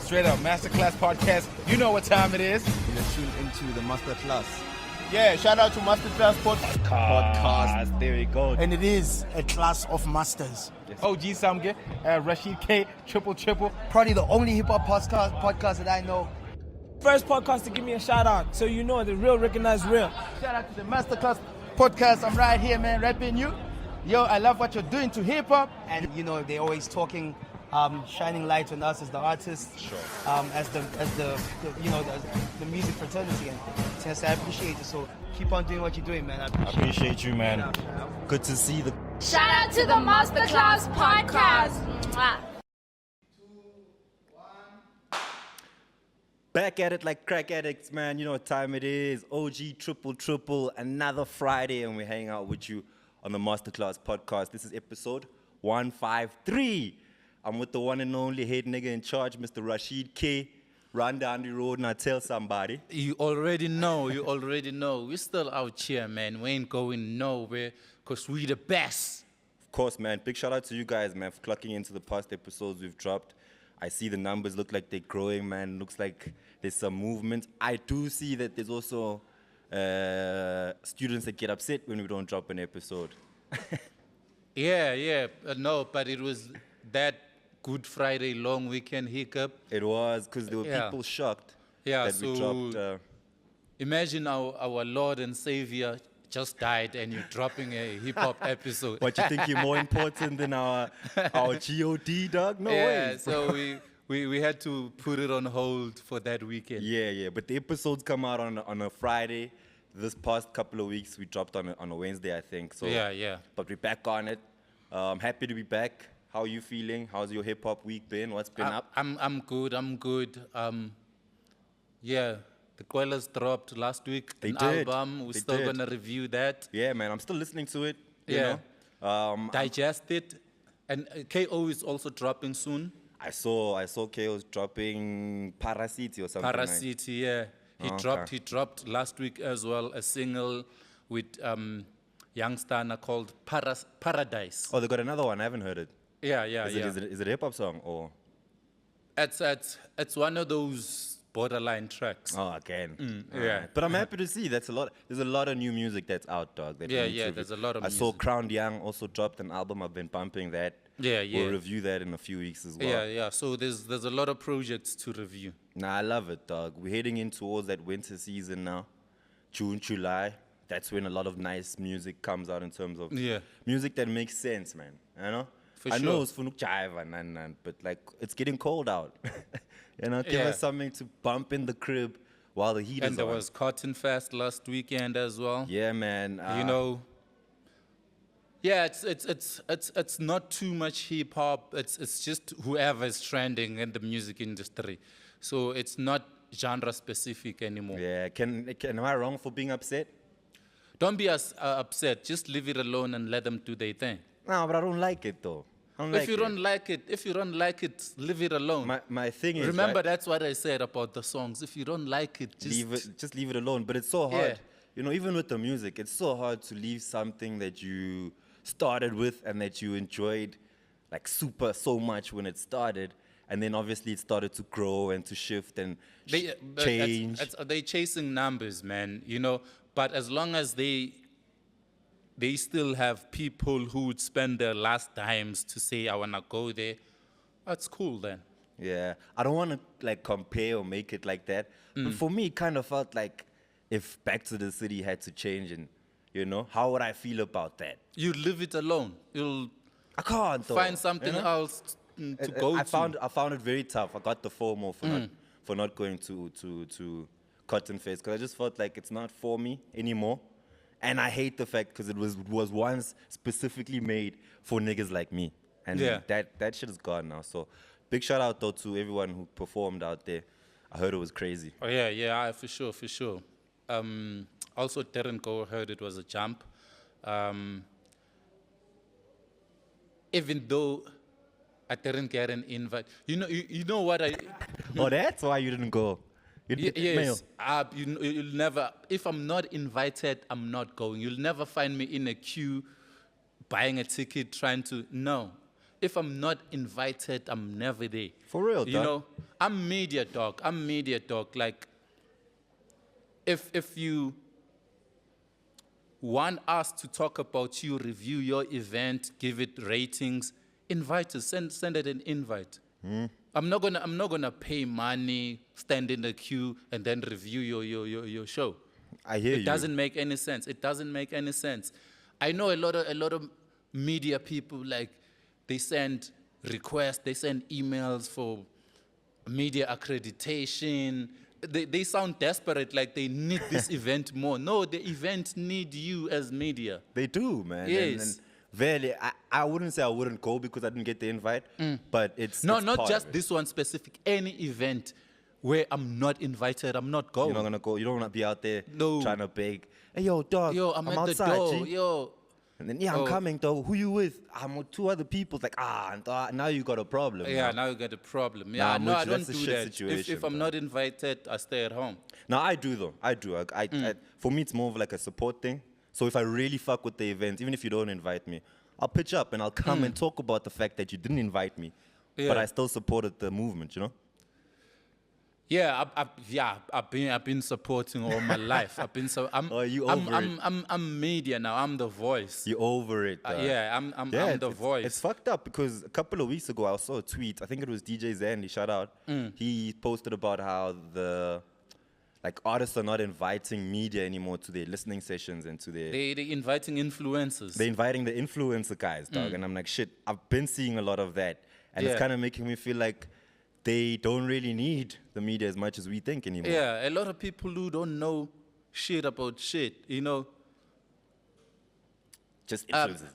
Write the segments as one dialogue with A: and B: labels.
A: Straight up, Masterclass Podcast. You know what time it is.
B: You're tuned into the Masterclass.
A: Yeah, shout out to Masterclass Podcast.
B: There we go.
C: And it is a class of masters.
B: Yes.
A: OG Samge, Rashid K, Triple.
C: Probably the only hip-hop podcast that I know.
D: First podcast to give me a shout out, so you know the real recognize real.
A: Shout out to the Masterclass Podcast. I'm right here, man, rapping you. Yo, I love what you're doing to hip-hop.
C: And you know they're always talking, shining light on us as the artists,
B: Sure.
C: as the music fraternity. And since I appreciate it, so keep on doing what you're doing, man. I
B: Appreciate you, man. Good to see the.
E: Shout out to the Masterclass Podcast. Mwah.
B: Back at it like crack addicts, man. You know what time it is. OG Triple, another Friday, and we're hanging out with you on the Masterclass Podcast. This is episode 153. I'm with the one and only head nigga in charge, Mr. Rashid K. Run down the road and I tell somebody.
F: You already know. We're still out here, man. We ain't going nowhere because we the best.
B: Of course, man. Big shout out to you guys, man, for clocking into the past episodes we've dropped. I see the numbers look like they're growing, man. Looks like there's some movement. I do see that there's also students that get upset when we don't drop an episode.
F: Yeah. No, but it was that Good Friday long weekend hiccup.
B: It was because there were people shocked that we dropped.
F: Imagine our Lord and Savior just died and you're dropping a hip-hop episode.
B: What, you think you're more important than our GOD, dog? No way.
F: Yeah, so we had to put it on hold for that weekend.
B: Yeah. But the episodes come out on a Friday. This past couple of weeks, we dropped on a Wednesday, I think. So
F: Yeah.
B: But we're back on it. Happy to be back. How are you feeling? How's your hip-hop week been? What's been up?
F: I'm good. The Quellas dropped last week.
B: They
F: an
B: did.
F: album. We're
B: They
F: still
B: did.
F: going to review that.
B: Yeah, man. I'm still listening to it. You
F: Yeah.
B: know?
F: Digest it. And KO is also dropping soon.
B: I saw KO's dropping Parasite or something.
F: Parasite, yeah. He dropped last week as well a single with youngster called Paradise.
B: Oh, they got another one. I haven't heard it.
F: Yeah.
B: Is it a hip-hop song or?
F: It's one of those borderline tracks.
B: Oh, again.
F: Yeah.
B: Alright. But I'm happy to see there's a lot of new music that's out, dog. That we need to
F: there's a lot of
B: I saw
F: music.
B: Crowned Young also dropped an album. I've been bumping that.
F: Yeah.
B: We'll review that in a few weeks as well.
F: Yeah. So there's a lot of projects to review.
B: Nah, I love it, dog. We're heading in towards that winter season now. June, July. That's when a lot of nice music comes out in terms of music that makes sense, man. You know? I know it's funuk jive, but like it's getting cold out. You know, give us something to bump in the crib while the heat is on.
F: And there was Cotton Fest last weekend as well.
B: Yeah, man.
F: It's not too much hip hop. It's just whoever is trending in the music industry. So it's not genre specific anymore.
B: Yeah. Am I wrong for being upset?
F: Don't be upset. Just leave it alone and let them do their thing.
B: No, but I don't like it though.
F: If you don't like it, leave it alone.
B: My thing is,
F: remember, that's what I said about the songs. If you don't like it,
B: just leave it alone. But it's so hard.
F: Yeah.
B: You know, even with the music, it's so hard to leave something that you started with and that you enjoyed like so much when it started. And then obviously it started to grow and to shift and change.
F: They're chasing numbers, man, you know. But as long as they still have people who would spend their last dimes to say, I want to go there, that's cool then.
B: Yeah. I don't want to like compare or make it like that. But for me, it kind of felt like if Back to the City had to change and, you know, how would I feel about that?
F: You leave it alone.
B: I can't though.
F: Find something else to go to.
B: I found it very tough. I got the FOMO for not going to Cotton Fest because I just felt like it's not for me anymore. And I hate the fact because it was once specifically made for niggas like me. And that shit is gone now. So big shout out though to everyone who performed out there. I heard it was crazy.
F: Oh yeah, for sure. Also, Darren Go heard it was a jump. Even though I didn't get an invite, you know what I.
B: Oh, that's why you didn't go.
F: Yes, you'll never. If I'm not invited, I'm not going. You'll never find me in a queue, buying a ticket, trying to. No, if I'm not invited, I'm never there.
B: For real,
F: You
B: dog.
F: know, I'm media dog. Like, if you want us to talk about you, review your event, give it ratings, invite us, send it an invite. I'm not gonna pay money, stand in the queue, and then review your show.
B: I hear you.
F: It doesn't make any sense. It doesn't make any sense. I know a lot of media people, like, they send requests, they send emails for media accreditation. They sound desperate, like they need this event more. No, the event need you as media.
B: They do, man.
F: Yes.
B: And really, I wouldn't say I wouldn't go because I didn't get the invite, but it's
F: No,
B: it's
F: not
B: part
F: just
B: of it.
F: this one specific. Any event where I'm not invited, I'm not going.
B: You're not gonna go. You don't wanna be out there
F: No.
B: trying to beg. Hey, yo, dog.
F: Yo, I'm at
B: outside,
F: the door.
B: G."
F: Yo.
B: And then, I'm
F: Oh.
B: coming, though. Who you with? I'm with 2 other people. It's like, now you got a problem.
F: Yeah,
B: now.
F: now you got a problem.
B: Nah,
F: Yeah, no, I
B: Mooch,
F: don't
B: that's a
F: do
B: shit
F: that.
B: situation,
F: If I'm
B: bro.
F: not invited, I stay at home.
B: No, I do, though. I do. For me, it's more of like a support thing. So if I really fuck with the event, even if you don't invite me, I'll pitch up and I'll come and talk about the fact that you didn't invite me.
F: Yeah.
B: But I still supported the movement, you know?
F: Yeah, I've been supporting all my life. I'm
B: Oh, you
F: I'm,
B: over it.
F: I'm media now. I'm the voice.
B: You're over it.
F: Yeah, I'm
B: Yeah,
F: the voice.
B: It's fucked up because a couple of weeks ago I saw a tweet. I think it was DJ Zandy. Shout out. He posted about how the artists are not inviting media anymore to their listening sessions and to their.
F: They inviting influencers.
B: They're inviting the influencer guys, dog. And I'm like, shit. I've been seeing a lot of that, and
F: Yeah.
B: it's kind of making me feel like they don't really need the media as much as we think anymore.
F: Yeah, a lot of people who don't know shit about shit, you know.
B: Just influencers.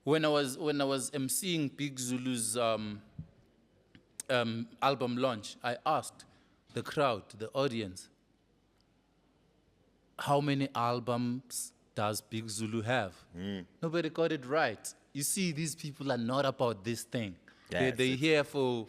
F: When I was emceeing Big Zulu's album launch, I asked the crowd, the audience, how many albums does Big Zulu have? Nobody got it right. You see, these people are not about this thing.
B: Yeah,
F: They're here for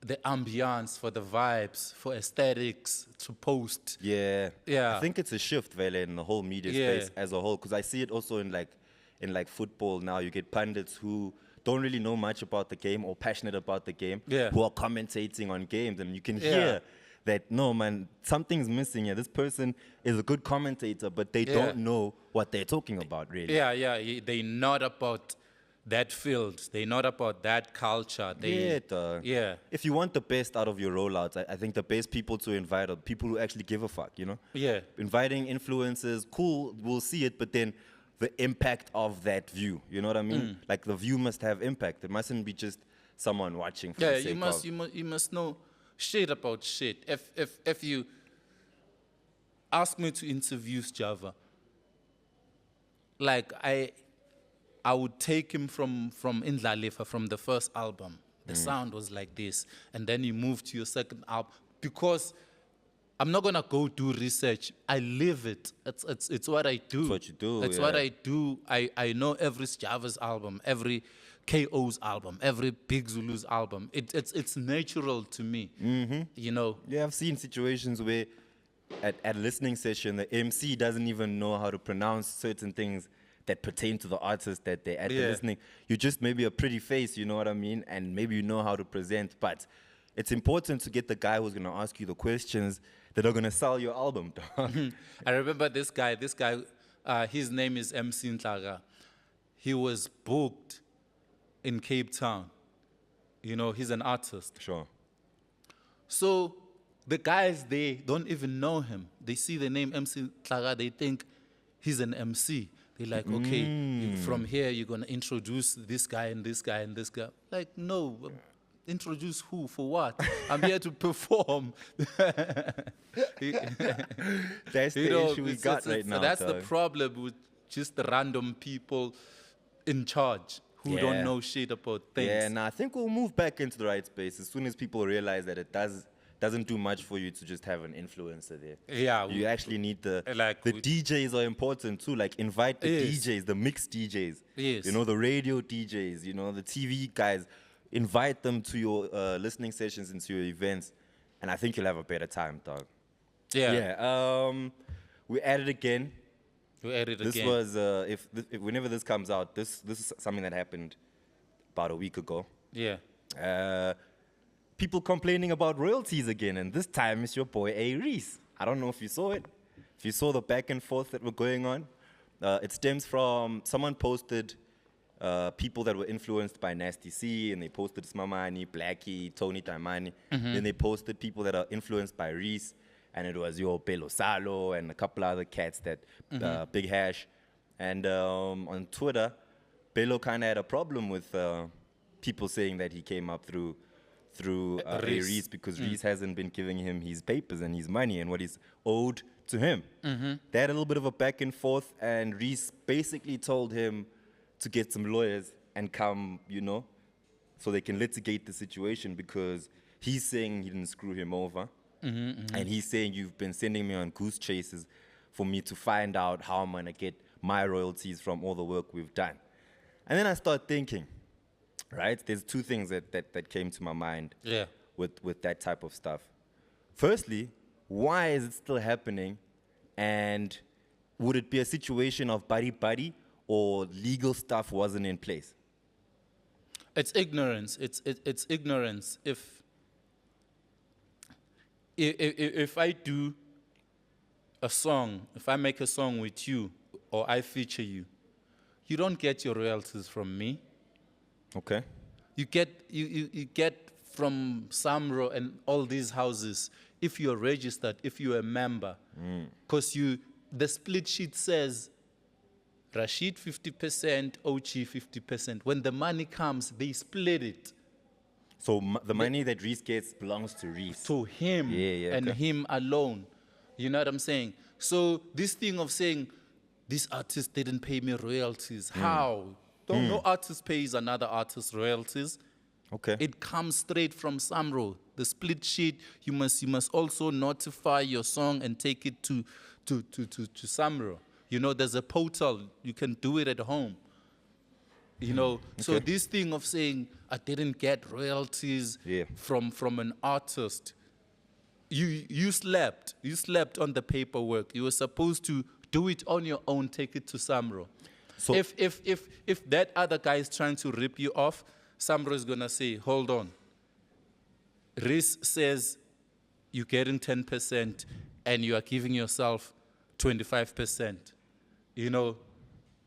F: the ambiance, for the vibes, for aesthetics, to post.
B: Yeah.
F: Yeah.
B: I think it's a shift, Vele, in the whole media
F: Yeah.
B: space as a whole. Because I see it also in football now. You get pundits who don't really know much about the game or passionate about the game
F: Yeah.
B: who are commentating on games. And you can
F: Yeah.
B: hear that, no, man, something's missing here. This person is a good commentator, but they
F: Yeah.
B: don't know what they're talking about, really.
F: They're not about that field. They're not about that culture.
B: Dog.
F: Yeah.
B: If you want the best out of your rollouts, I think the best people to invite are people who actually give a fuck, you know?
F: Yeah.
B: Inviting influencers, cool, we'll see it, but then the impact of that view, you know what I mean? Like the view must have impact. It mustn't be just someone watching for
F: Yeah,
B: the sake of.
F: you must know shit about shit. If you ask me to interview Java, like I would take him from Indlalifa, from the first album. The sound was like this, and then you move to your second album, because I'm not gonna go do research. I live it. It's what I do.
B: It's what you do,
F: It's
B: yeah.
F: what I do. I know every Java's album, every KO's album, every Big Zulu's album. It's natural to me. You know.
B: Yeah, I've seen situations where at a listening session, the MC doesn't even know how to pronounce certain things that pertain to the artist that they're at the
F: Yeah.
B: listening. You just maybe a pretty face, you know what I mean? And maybe you know how to present, but it's important to get the guy who's going to ask you the questions that are going to sell your album. dog.
F: I remember this guy, his name is MC Ntlaga. He was booked in Cape Town. You know, he's an artist.
B: Sure.
F: So the guys, they don't even know him. They see the name MC Ntlaga, they think he's an MC. They're like, okay, from here you're going to introduce this guy and this guy and this guy. Like, no, introduce who, for what? I'm here to perform.
B: That's the issue we got right now.
F: That's the
B: dog.
F: problem with just the random people in charge who
B: Yeah.
F: don't know shit about things.
B: Yeah, nah, I think we'll move back into the right space as soon as people realize that it doesn't do much for you to just have an influencer there.
F: Yeah,
B: You actually need the
F: Like we-
B: DJs are important too. Like invite the
F: Yes.
B: DJs, the mixed DJs.
F: Yes.
B: You know, the radio DJs, you know, the TV guys. Invite them to your listening sessions and to your events. And I think you'll have a better time, dog.
F: Yeah.
B: We at it again.
F: We edit
B: This
F: again.
B: was if whenever this comes out, this is something that happened about a week ago.
F: Yeah.
B: People complaining about royalties again, and this time it's your boy A. Reese. I don't know if you saw it, if you saw the back and forth that were going on. It stems from someone posted people that were influenced by Nasty C, and they posted Smamani, Blackie, Tony Taimani. Then they posted people that are influenced by Reese, and it was your Pelo Salo and a couple other cats that Big Hash. And on Twitter, Pelo kind of had a problem with people saying that he came up through Reese because Reese hasn't been giving him his papers and his money and what is owed to him. They had a little bit of a back and forth, and Reese basically told him to get some lawyers and come, so they can litigate the situation, because he's saying he didn't screw him over. And he's saying, you've been sending me on goose chases for me to find out how I'm going to get my royalties from all the work we've done. And then I start thinking, right, there's two things that came to my mind with that type of stuff. Firstly, why is it still happening? And would it be a situation of buddy-buddy, or legal stuff wasn't in place?
F: It's ignorance. It's ignorance. If I do a song, if I make a song with you or I feature you, you don't get your royalties from me.
B: Okay.
F: You get from Samro and all these houses if you're registered, if you're a member, because the split sheet says Rashid 50%, Ochi 50%. When the money comes, they split it.
B: So the money that Reese gets belongs to Reese.
F: To him and him alone. You know what I'm saying? So this thing of saying, this artist didn't pay me royalties. How? No artist pays another artist royalties.
B: Okay.
F: It comes straight from Samro. The split sheet, you must also notify your song and take it to Samro. There's a portal. You can do it at home. So this thing of saying, I didn't get royalties from an artist, you slept. You slept on the paperwork. You were supposed to do it on your own, take it to Samro. So if that other guy is trying to rip you off, Samro is going to say, hold on. Reese says you're getting 10% and you are giving yourself 25%.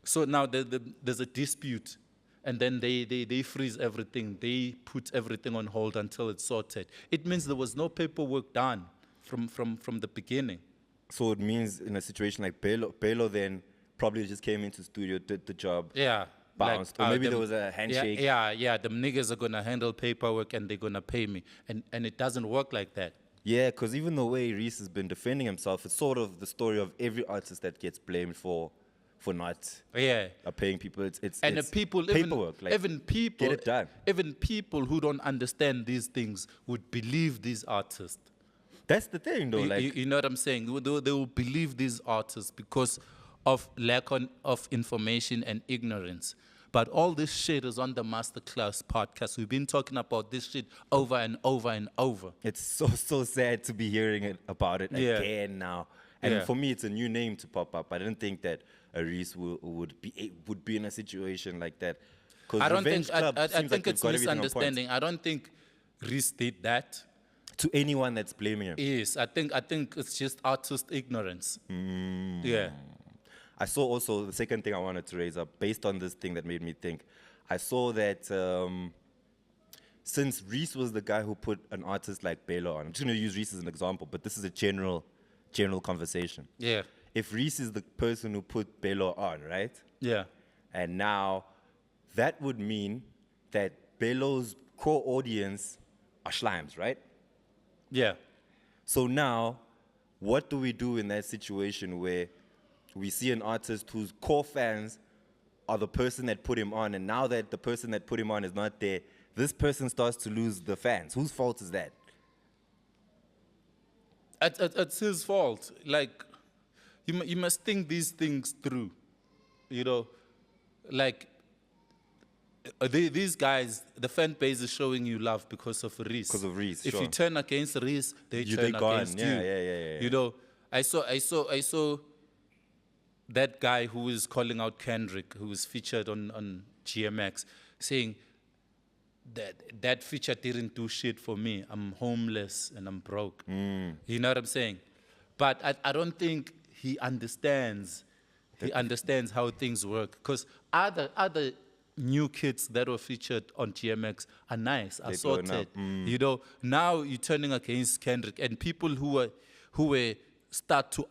F: So now there's a dispute, and then they freeze everything. They put everything on hold until it's sorted. It means there was no paperwork done from the beginning.
B: So it means in a situation like Pelo then probably just came into studio, did the job, bounced, or maybe there was a handshake.
F: Yeah. The niggas are gonna handle paperwork and they're gonna pay me, and it doesn't work like that.
B: Yeah, because even the way Reese has been defending himself, it's sort of the story of every artist that gets blamed for not paying people. It's
F: people,
B: paperwork.
F: Even people,
B: get it done.
F: Even people who don't understand these things would believe these artists.
B: That's the thing, though.
F: You know what I'm saying? They will believe these artists because of lack of information and ignorance. But all this shit is on the Masterclass podcast. We've been talking about this shit over and over and over.
B: It's so sad to be hearing about it again now. And for me, it's a new name to pop up. I didn't think that a Reese would be in a situation like that.
F: I don't think. I think it's misunderstanding. I don't think Reese did that
B: to anyone that's blaming him.
F: Yes, I think it's just artist ignorance. Yeah.
B: I saw also the second thing I wanted to raise up based on this thing that made me think. I saw that since Reese was the guy who put an artist like Belo on, I'm just going to use Reese as an example, but this is a general conversation.
F: Yeah.
B: If Reese is the person who put Belo on, right?
F: Yeah.
B: And now that would mean that Belo's core audience are slimes, right?
F: Yeah.
B: So now, what do we do in that situation where we see an artist whose core fans are the person that put him on, and now that the person that put him on is not there, this person starts to lose the fans? Whose fault is that?
F: It's his fault. Like, you must think these things through. These guys, the fan base is showing you love because of Reese.
B: Because of Reese,
F: If you turn against Reese, they turn against you.
B: Yeah.
F: I saw that guy who is calling out Kendrick, who was featured on GMX, saying, that feature didn't do shit for me. I'm homeless and I'm broke. You know what I'm saying? But I don't think he understands. He understands how things work. Because other new kids that were featured on GMX are nice, are sorted. You know, now you're turning against Kendrick, and people who were start to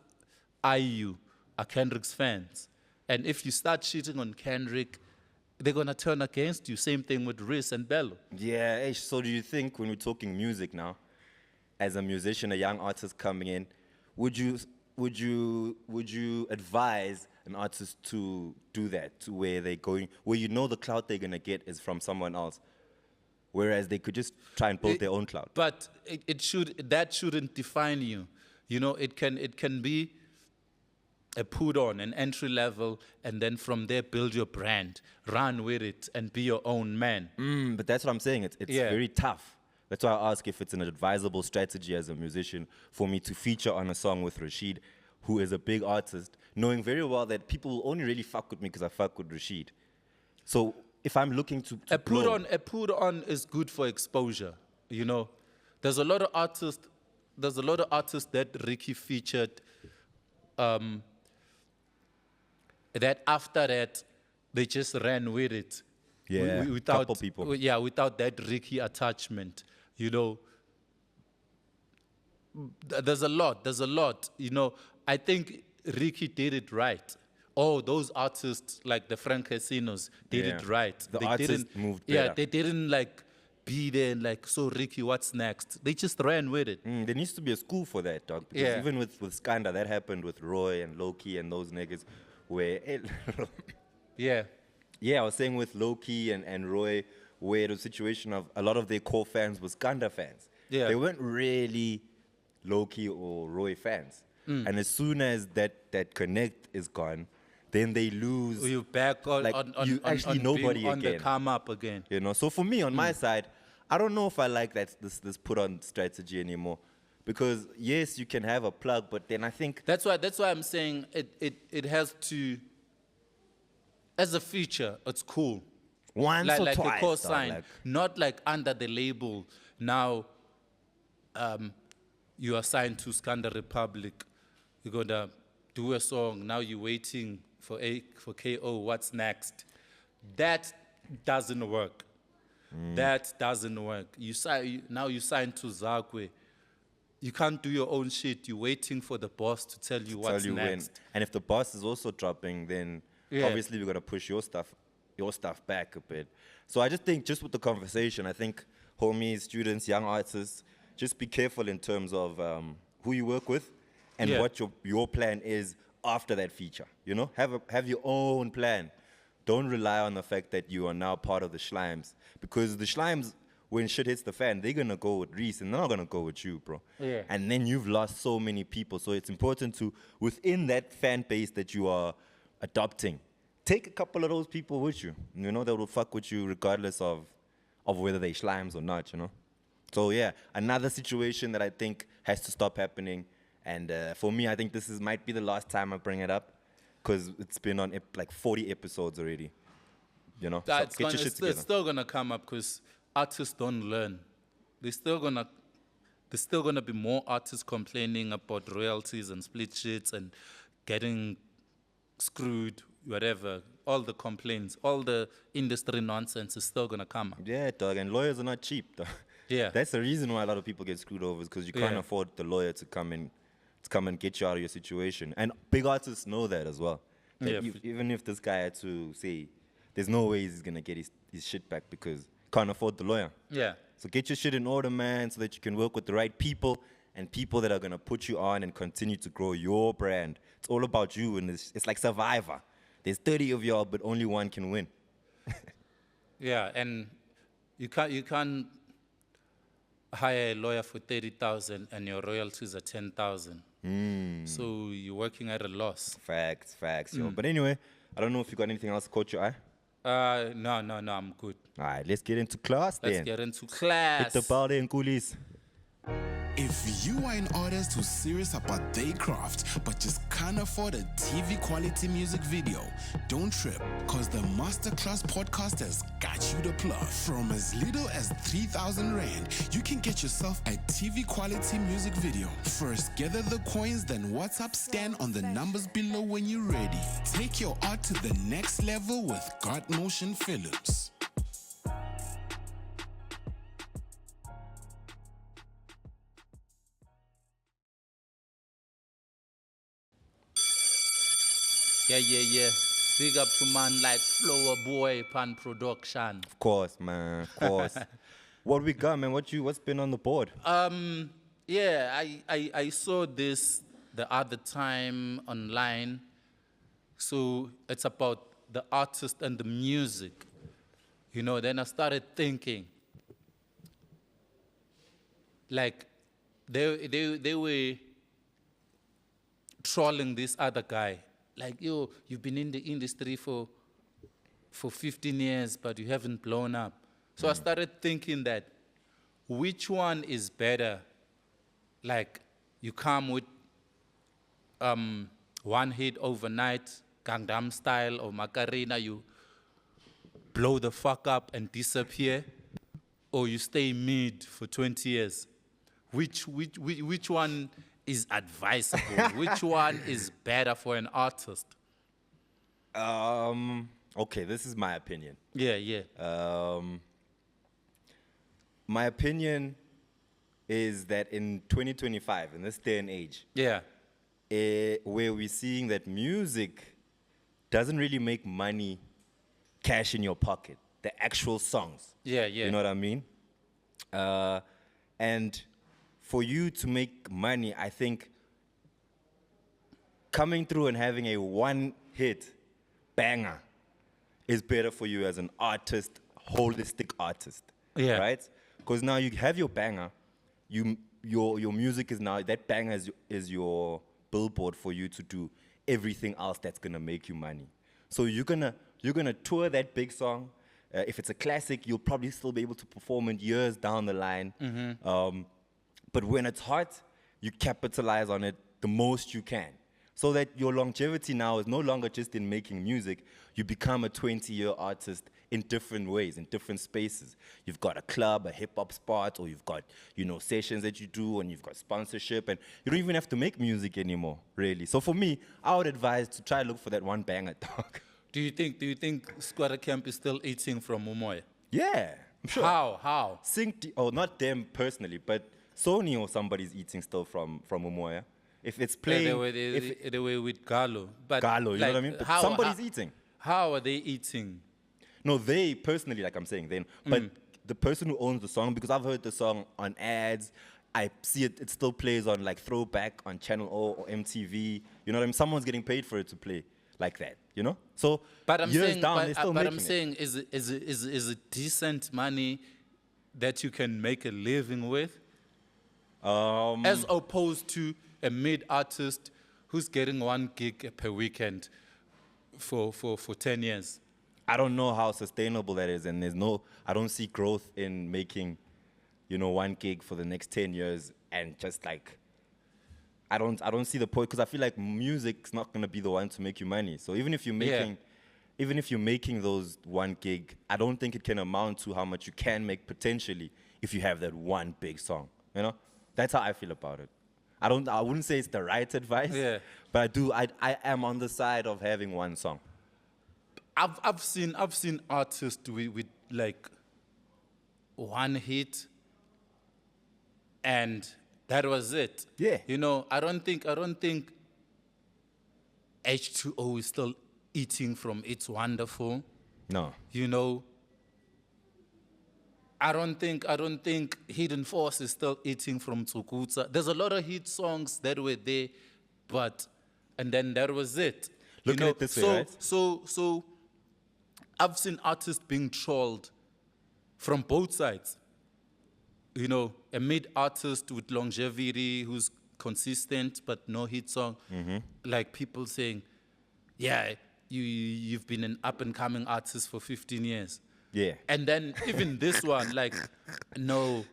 F: eye you are Kendrick's fans. And if you start cheating on Kendrick, they're gonna turn against you. Same thing with Riz and Bello.
B: Yeah, so do you think when we're talking music now, as a musician, a young artist coming in, would you advise an artist to do that, to where they're going, where you know the clout they're gonna get is from someone else, whereas they could just try and build their own clout?
F: But that shouldn't define you. You know, it can be a put on, an entry level, and then from there build your brand, run with it, and be your own man.
B: But that's what I'm saying. It's very tough. That's why I ask if it's an advisable strategy as a musician for me to feature on a song with Rashid, who is a big artist, knowing very well that people will only really fuck with me because I fuck with Rashid. So if I'm looking to
F: a put on is good for exposure. You know, there's a lot of artists that Ricky featured. That after that, they just ran with it.
B: Yeah,
F: without
B: couple people.
F: Without that Ricky attachment, you know. There's a lot. You know, I think Ricky did it right. Oh, those artists like the Frank Casinos did it right.
B: The artists moved better.
F: Yeah, they didn't like be there and like, so Ricky, what's next? They just ran with it.
B: There needs to be a school for that, dog. Because even with Skanda, that happened with Roy and Loki and those niggas. Where I was saying with Loki and Roy, where the situation of a lot of their core fans was Skanda fans.
F: Yeah.
B: They weren't really Loki or Roy fans. And as soon as that connect is gone, then they lose.
F: You back on,
B: like,
F: on,
B: you
F: on,
B: actually
F: on
B: nobody
F: being on
B: again.
F: the come up again.
B: You know, so for me, on my side, I don't know if I like this put on strategy anymore. Because yes, you can have a plug, but then I think
F: That's why I'm saying it has to, as a feature, it's cool.
B: once or
F: Like
B: twice,
F: a core
B: dog,
F: sign,
B: like-
F: not like under the label. Now, you are signed to Skanda Republic. You're gonna do a song. Now you're waiting for KO. What's next? That doesn't work. That doesn't work. Now you signed to Zakwe. You can't do your own shit. You're waiting for the boss to tell you what's
B: when.
F: next.
B: And if the boss is also dropping, then obviously we're gonna push your stuff back a bit. So I just think, just with the conversation, I think homies, students, young artists, just be careful in terms of who you work with and what your plan is after that feature. You know, have your own plan. Don't rely on the fact that you are now part of the Schlimes, because the Schlimes, when shit hits the fan, they're gonna go with Reese and they're not gonna go with you, bro.
F: Yeah.
B: And then you've lost so many people. So it's important to, within that fan base that you are adopting, take a couple of those people with you. You know, that will fuck with you regardless of whether they Schlimes or not, you know. So yeah, another situation that I think has to stop happening. And for me, I think this might be the last time I bring it up, because it's been on like 40 episodes already. You know, so get your shit together.
F: It's still gonna come up because artists don't learn. There's still gonna be more artists complaining about royalties and split shits and getting screwed, whatever. All the complaints, all the industry nonsense is still gonna come up.
B: Yeah, dog, and lawyers are not cheap, dog.
F: Yeah.
B: That's the reason why a lot of people get screwed over, is because you can't afford the lawyer to come and get you out of your situation. And big artists know that as well. That even if this guy had to say, there's no way he's gonna get his shit back because can't afford the lawyer.
F: Yeah.
B: So get your shit in order, man, so that you can work with the right people and people that are gonna put you on and continue to grow your brand. It's all about you, and it's like Survivor. There's 30 of y'all, but only one can win.
F: Yeah, and you can't hire a lawyer for 30,000 and your royalties are 10,000. So you're working at a loss.
B: Facts, yo. But anyway, I don't know if you got anything else to caught your eye.
F: No, I'm good.
B: All right, let's get into class then.
F: Let's get into class.
B: Hit the ball then, coolies.
G: If you are an artist who's serious about their craft but just can't afford a TV quality music video, don't trip, cause the Masterclass podcast has got you the plug. From as little as 3,000 Rand, you can get yourself a TV quality music video. First, gather the coins, then WhatsApp Stan on the numbers below when you're ready. Take your art to the next level with God Motion Films.
F: Yeah. Big up to man like Flower Boy Pan Production.
B: Of course, man. Of course. What we got, man? What's been on the board?
F: Yeah, I saw this the other time online. So it's about the artist and the music. You know, then I started thinking, like, they were trolling this other guy. Like, yo, you've been in the industry for 15 years, but you haven't blown up. So I started thinking that, which one is better? Like, you come with one hit overnight, Gangnam Style or Macarena, you blow the fuck up and disappear, or you stay mid for 20 years. Which one is advisable? Which one is better for an artist?
B: Okay, this is my opinion.
F: Yeah.
B: My opinion is that in 2025, in this day and age,
F: Yeah.
B: where we're seeing that music doesn't really make money, cash in your pocket, the actual songs.
F: Yeah.
B: You know what I mean? And for you to make money, I think coming through and having a one-hit banger is better for you as an artist, holistic artist.
F: Yeah.
B: Right? Because now you have your banger, your music is now, that banger is your billboard for you to do everything else that's gonna make you money. So you're gonna tour that big song. If it's a classic, you'll probably still be able to perform it years down the line. But when it's hot, you capitalize on it the most you can. So that your longevity now is no longer just in making music. You become a 20-year artist in different ways, in different spaces. You've got a club, a hip-hop spot, or you've got, sessions that you do, and you've got sponsorship, and you don't even have to make music anymore, really. So for me, I would advise to try to look for that one banger, dog.
F: Do you think Squatter Camp is still eating from Umoya?
B: Yeah, I'm sure.
F: How?
B: Not them personally, but Sony or somebody's eating still from Umoya. If it's playing...
F: They were with Gallo. But
B: Gallo, you know what I mean? But somebody's eating.
F: How are they eating?
B: No, they personally, like I'm saying, but the person who owns the song, because I've heard the song on ads, I see it still plays on like Throwback on Channel O or MTV. You know what I mean? Someone's getting paid for it to play like that, you know? So
F: but I'm
B: years
F: saying,
B: down,
F: but,
B: they're still
F: but
B: making
F: I'm saying, is it decent money that you can make a living with? As opposed to a mid artist who's getting 1 gig per weekend for 10 years.
B: I don't know how sustainable that is, and I don't see growth in making, 1 gig for the next 10 years, and just like, I don't see the point, because I feel like music's not gonna be the one to make you money. So even if you're making those 1 gig, I don't think it can amount to how much you can make potentially if you have that one big song. You know, that's how I feel about it. I wouldn't say it's the right advice, but I am on the side of having one song.
F: I've seen artists with like one hit, and that was it.
B: Yeah.
F: I don't think H2O is still eating from It's Wonderful.
B: No.
F: I don't think Hidden Force is still eating from Tsukutsa. There's a lot of hit songs that were there, and then that was it.
B: Look at it this way, right?
F: So I've seen artists being trolled from both sides. A mid artist with longevity who's consistent but no hit song. Like people saying, yeah, you've been an up and coming artist for 15 years.
B: Yeah.
F: And then even this one, like, no,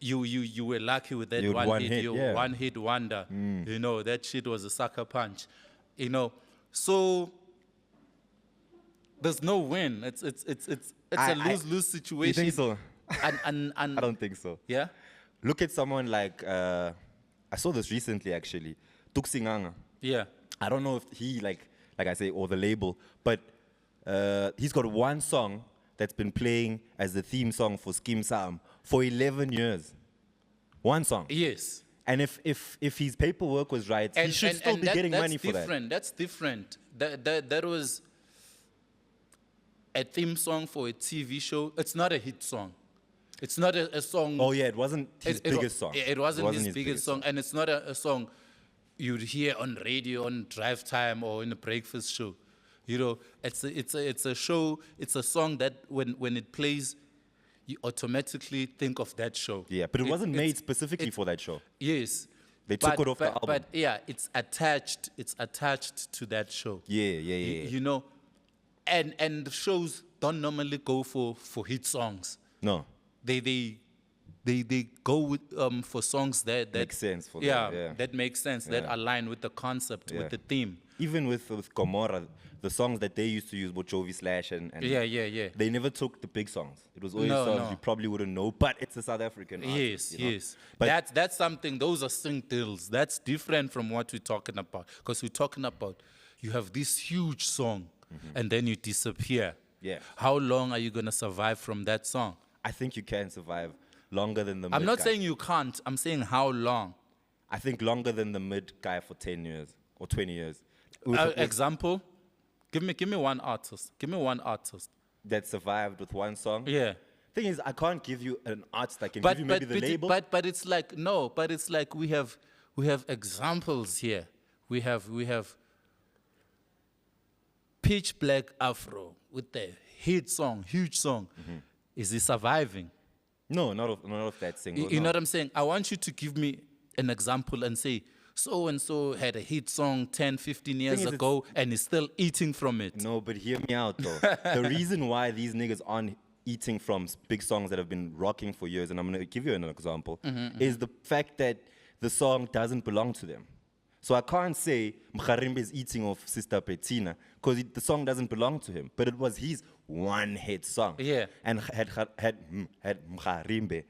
F: you were lucky with that
B: You had
F: one hit,
B: yeah.
F: one hit wonder. You know, that shit was a sucker punch. You know, so there's no win. It's a lose-lose situation.
B: You think so?
F: And
B: I don't think so.
F: yeah.
B: Look at someone like, I saw this recently actually, Tuksinganga.
F: Yeah.
B: I don't know if he, like I say, or the label, but he's got one song that's been playing as the theme song for Skim Sam for 11 years. One song.
F: Yes.
B: And if his paperwork was right, he should still be getting money for that.
F: That's different. That was a theme song for a TV show. It's not a hit song. It's not a song.
B: Oh yeah, it wasn't his biggest song.
F: It wasn't his biggest song, and it's not a song you'd hear on radio on drive time or in a breakfast show. You know, it's a show. It's a song that when it plays, you automatically think of that show.
B: Yeah, but it wasn't made specifically for that show.
F: Yes.
B: They took it off the album.
F: But yeah, it's attached to that show.
B: Yeah.
F: You know, and the shows don't normally go for hit songs.
B: No.
F: They go with for songs that
B: Makes sense for them, yeah.
F: that makes sense, that align with the concept, with the theme.
B: Even with Gomorrah, the songs that they used to use, Bojovi Slash and
F: yeah.
B: they never took the big songs. It was always songs you probably wouldn't know, but it's a South African artist.
F: Yes.
B: But
F: that's something. Those are sing deals. That's different from what we're talking about, because we're talking about you have this huge song and then you disappear.
B: Yeah.
F: How long are you gonna survive from that song?
B: I think you can survive longer than the
F: I'm
B: mid
F: not
B: guy.
F: saying you can't. I'm saying how long.
B: I think longer than the mid guy for 10 years or 20 years.
F: Example, give me one artist. Give me one artist
B: that survived with one song.
F: Yeah.
B: Thing is, I can't give you an artist that can give you maybe the label.
F: But it's like no. But it's like we have examples here. We have Pitch Black Afro with the hit song, huge song. Is he surviving?
B: No, not of that single.
F: You know what I'm saying? I want you to give me an example and say, so-and-so had a hit song 10, 15 years ago and is still eating from it.
B: No, but hear me out, though. The reason why these niggas aren't eating from big songs that have been rocking for years, and I'm going to give you an example, is the fact that the song doesn't belong to them. So I can't say Mkharimbe is eating off Sister Bettina because the song doesn't belong to him. But it was his one hit song.
F: Yeah.
B: And had Mkharimbe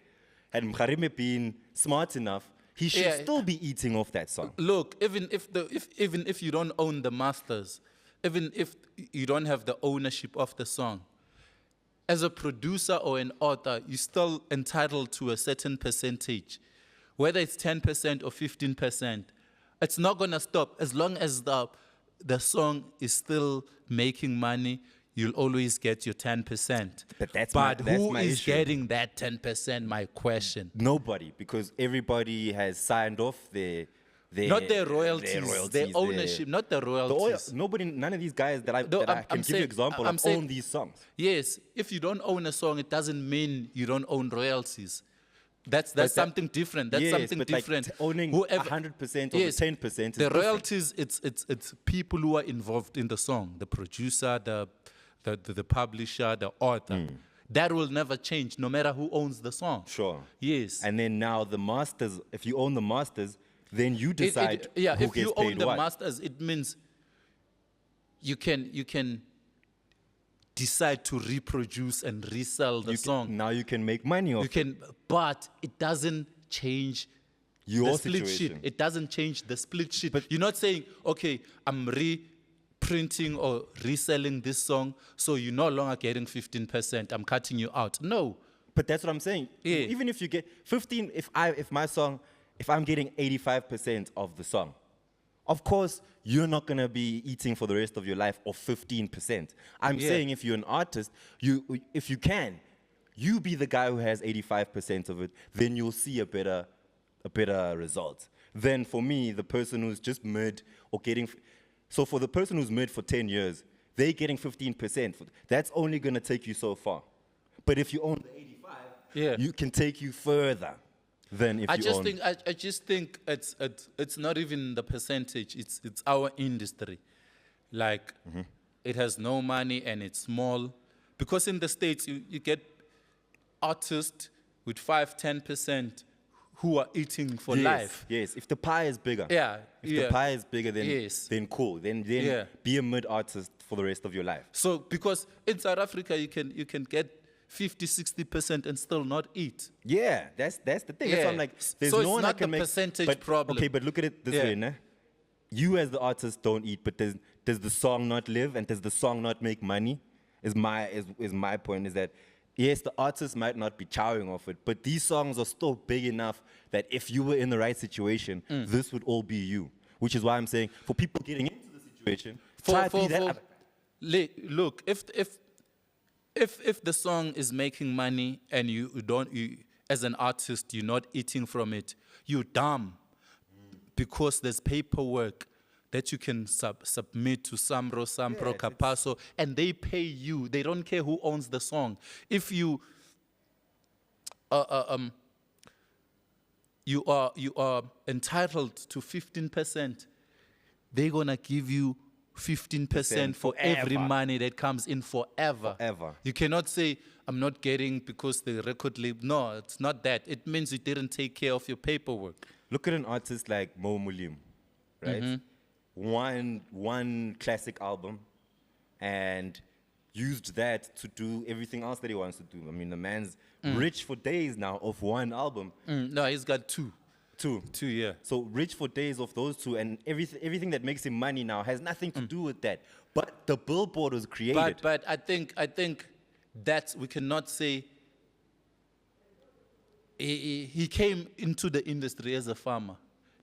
B: been smart enough, he should still be eating off that song.
F: Look, even if you don't own the masters, even if you don't have the ownership of the song, as a producer or an author, you're still entitled to a certain percentage, whether it's 10% or 15%. It's not gonna stop as long as the song is still making money. You'll always get your 10%. But who is getting that 10%? My question.
B: Nobody, because everybody has signed off their
F: not their royalties, their ownership, not the royalties.
B: None of these guys that I can give you example of own these songs.
F: Yes, if you don't own a song, it doesn't mean you don't own royalties. That's something different. That's something different.
B: Like owning 100% or 10%.
F: The royalties, it's people who are involved in the song, the producer, the publisher, the author. That will never change, no matter who owns the song.
B: Sure.
F: Yes.
B: And then now the masters, if you own the masters, then you decide who gets paid what.
F: If you own the masters, it means you can decide to reproduce and resell the song.
B: Now you can make money off it.
F: But it doesn't change
B: your
F: the split
B: situation.
F: sheet. It doesn't change the split sheet. But you're not saying, okay, I'm reprinting or reselling this song, so you're no longer getting 15%. I'm cutting you out. No.
B: But that's what I'm saying.
F: Yeah.
B: Even if you get 15, if I'm getting 85% of the song, of course, you're not going to be eating for the rest of your life of 15%. I'm saying if you're an artist, if you can, you be the guy who has 85% of it, then you'll see a better result. Then for me, the person who's just mid or getting... So for the person who's mid for 10 years, they're getting 15%. That's only going to take you so far. But if you own the 85, you can take you further. I just think it's not even the percentage. It's our industry. Like it has no money and it's small. Because in the States you get artists
F: with 5-10% who are eating for
B: Yes,
F: life.
B: yes. If the pie is bigger.
F: Yeah,
B: If
F: yeah.
B: the pie is bigger, then
F: Yes.
B: then cool. Then
F: Yeah.
B: be a mid artist for the rest of your life.
F: So because in South Africa you can get 50-60% and still not eat.
B: Yeah, that's the thing. That's why I'm
F: Yeah.
B: like, there's
F: So
B: no
F: it's
B: one
F: not
B: that can
F: the
B: make
F: percentage
B: but,
F: problem.
B: Okay, but look at it this
F: Yeah.
B: way, né? You as the artist don't eat, but does the song not live and does the song not make money? Is my point, is that yes, the artist might not be chowing off it, but these songs are still big enough that if you were in the right situation, this would all be you. Which is why I'm saying for people getting into the situation, try to be that.
F: Look, if the song is making money and you as an artist you're not eating from it, you're dumb, because there's paperwork that you can submit to Samro, Sampro, Capasso, and they pay you. They don't care who owns the song. If you you are entitled to 15%, they're gonna give you 15% for every
B: forever.
F: money that comes in forever.
B: Forever.
F: You cannot say, I'm not getting because the record label. No, it's not that. It means you didn't take care of your paperwork.
B: Look at an artist like Mo Mulim, right? One classic album, and used that to do everything else that he wants to do. I mean, the man's rich for days now of one album.
F: No, he's got two.
B: Two.
F: Two, yeah.
B: So rich for days of those two, and everything that makes him money now has nothing to do with that. But the billboard was created.
F: But I think that we cannot say he came into the industry as a farmer.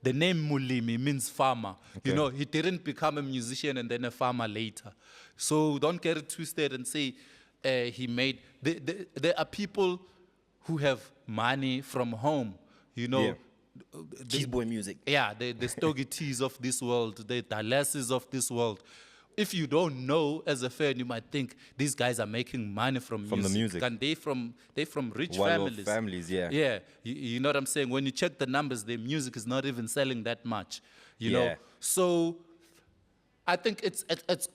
F: The name Mulimi means farmer. You know, he didn't become a musician and then a farmer later. So don't get it twisted and say he made. There are people who have money from home. You know.
B: Yeah. Cheese boy music.
F: Yeah, the Stogie T's of this world, the Dallases of this world. If you don't know as a fan, you might think these guys are making money from music.
B: the music.
F: And they from rich
B: Well-off
F: families.
B: families, yeah.
F: Yeah, you know what I'm saying? When you check the numbers, their music is not even selling that much. You know?
B: Yeah.
F: So I think it's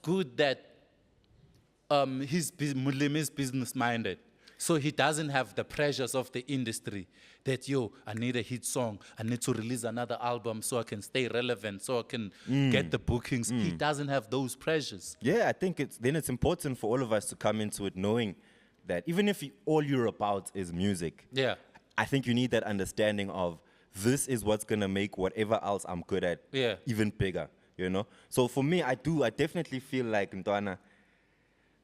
F: good that Mulim is business-minded. So he doesn't have the pressures of the industry that, I need a hit song. I need to release another album so I can stay relevant, so I can get the bookings. He doesn't have those pressures.
B: Yeah, I think it's important for all of us to come into it knowing that even if all you're about is music,
F: Yeah.
B: I think you need that understanding of this is what's going to make whatever else I'm good at even bigger, you know? So for me, I definitely feel like, Ntwana,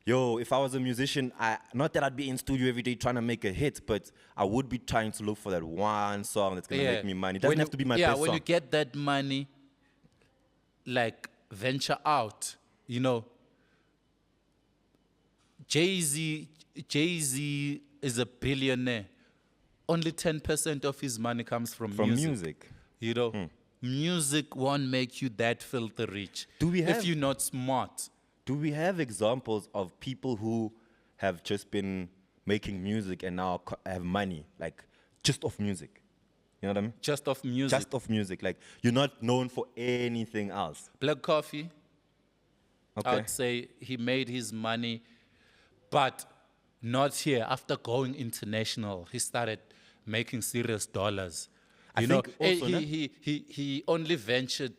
B: if I was a musician, not that I'd be in studio every day trying to make a hit, but I would be trying to look for that one song that's going to make me money. It doesn't have to be my best song.
F: When you get that money, like, venture out, you know. Jay-Z is a billionaire. Only 10% of his money comes from music. You know, music won't make you that filthy rich if you're not smart.
B: Do we have examples of people who have just been making music and now have money, like just off music? You know what I mean?
F: Just off music.
B: Just off music. Like, you're not known for anything else.
F: Black Coffee,
B: Okay.
F: I would say he made his money, but not here. After going international, he started making serious dollars.
B: I
F: You know,
B: think also,
F: he only ventured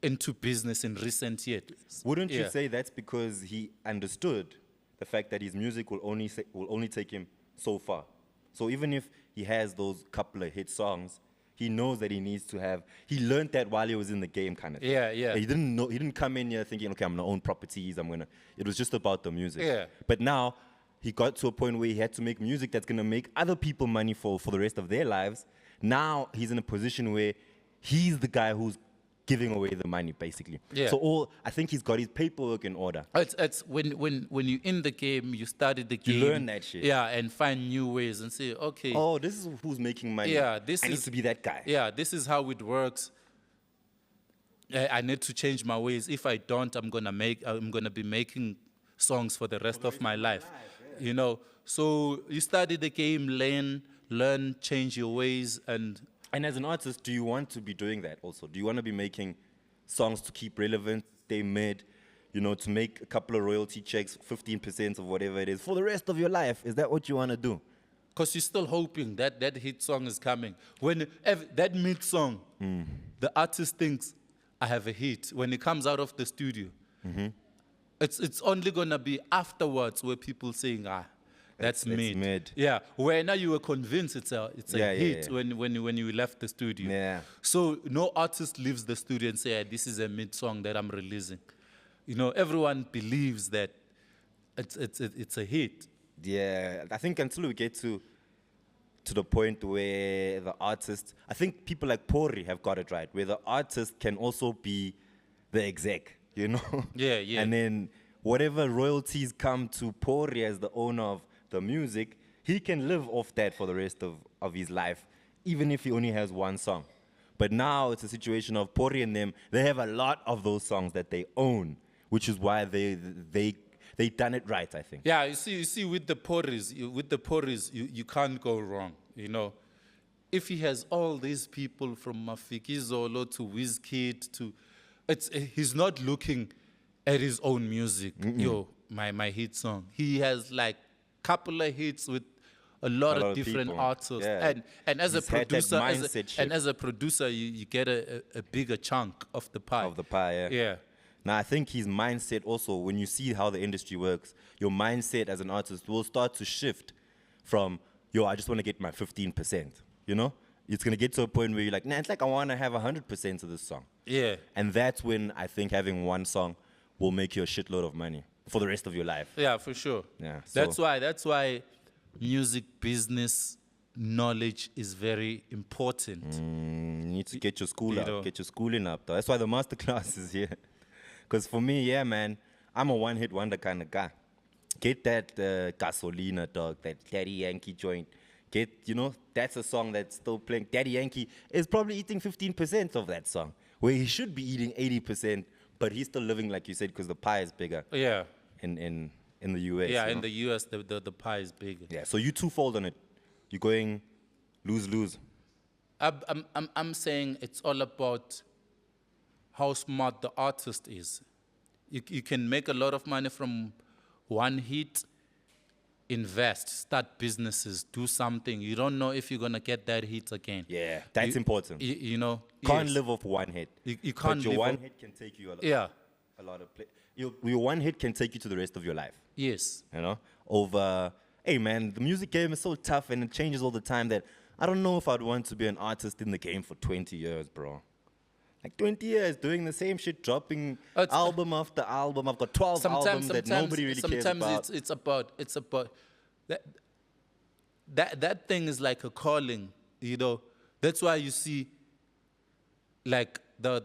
F: into business in recent years.
B: Wouldn't you say that's because he understood the fact that his music will only take him so far? So even if he has those couple of hit songs, he knows that he needs to have. He learned that while he was in the game, kind of.
F: Yeah, yeah.
B: He didn't know. He didn't come in here thinking, okay, I'm gonna own properties. It was just about the music.
F: Yeah.
B: But now he got to a point where he had to make music that's gonna make other people money for the rest of their lives. Now he's in a position where he's the guy who's giving away the money, basically.
F: Yeah.
B: So I think he's got his paperwork in order.
F: It's when you're in the game, you study the game.
B: You learn that shit.
F: Yeah, and find new ways and say, okay.
B: Oh, this is who's making money.
F: Yeah,
B: I need to be that guy.
F: Yeah, this is how it works. I need to change my ways. If I don't, I'm gonna be making songs for the rest of my life. You know. So you study the game, learn, change your ways, and
B: as an artist, do you want to be doing that also? Do you want to be making songs to keep relevant, stay mid, to make a couple of royalty checks, 15% of whatever it is, for the rest of your life? Is that what you want to do?
F: because you're still hoping that that hit song is coming. When that mid song, the artist thinks, I have a hit. When it comes out of the studio, it's only going to be afterwards where people saying, that's
B: It's mid.
F: Yeah, where now you were convinced it's a hit.
B: Yeah.
F: When you left the studio.
B: Yeah.
F: So no artist leaves the studio and say, this is a mid song that I'm releasing. You know, everyone believes that it's a hit.
B: Yeah, I think until we get to the point where the artist, I think people like Pori have got it right, where the artist can also be the exec, you know?
F: Yeah, yeah.
B: And then whatever royalties come to Pori as the owner of the music, he can live off that for the rest of his life, even if he only has one song. But now it's a situation of Pori and them, they have a lot of those songs that they own, which is why they done it right, I think.
F: Yeah, you see, with the Poris, you can't go wrong. You know, if he has all these people from Mafikizolo to Wizkid to, he's not looking at his own music. Yo, my hit song. He has like couple of hits with a lot of different
B: people.
F: artists,
B: Yeah.
F: and as
B: He's
F: a
B: had that
F: producer,
B: mindset shift.
F: as a producer, you get a bigger chunk of the pie.
B: Of the pie, yeah.
F: Yeah.
B: Now, I think his mindset also, when you see how the industry works, your mindset as an artist will start to shift from, I just want to get my 15%, you know? It's going to get to a point where you're like, nah, it's like I want to have 100% of this song.
F: Yeah.
B: And that's when I think having one song will make you a shitload of money for the rest of your life.
F: Yeah, for sure.
B: Yeah,
F: That's why music business knowledge is very important.
B: You need to get your school
F: You
B: up,
F: know.
B: get your schooling up, though. That's why the masterclass is here. Because for me, yeah, man, I'm a one-hit wonder kind of guy. Get that Gasolina, dog, that Daddy Yankee joint. That's a song that's still playing. Daddy Yankee is probably eating 15% of that song, where he should be eating 80%, but he's still living, like you said, because the pie is bigger
F: Yeah.
B: in the US.
F: Yeah,
B: you
F: in
B: know?
F: the US, the pie is bigger.
B: Yeah, so you twofold on it. You're going lose-lose.
F: I'm saying it's all about how smart the artist is. You can make a lot of money from one hit, invest, start businesses, do something. You don't know if you're going to get that hit again.
B: Yeah, that's important.
F: You know?
B: Can't
F: yes.
B: live off one hit.
F: You
B: But
F: can't
B: your
F: live
B: one
F: off-
B: hit can take you a lot of your one hit can take you to the rest of your life.
F: Yes.
B: You know, hey man, the music game is so tough and it changes all the time that I don't know if I'd want to be an artist in the game for 20 years, bro. Like 20 years doing the same shit, dropping album after album. I've got 12 albums that nobody really cares about.
F: Sometimes it's about that thing is like a calling, you know. That's why you see like the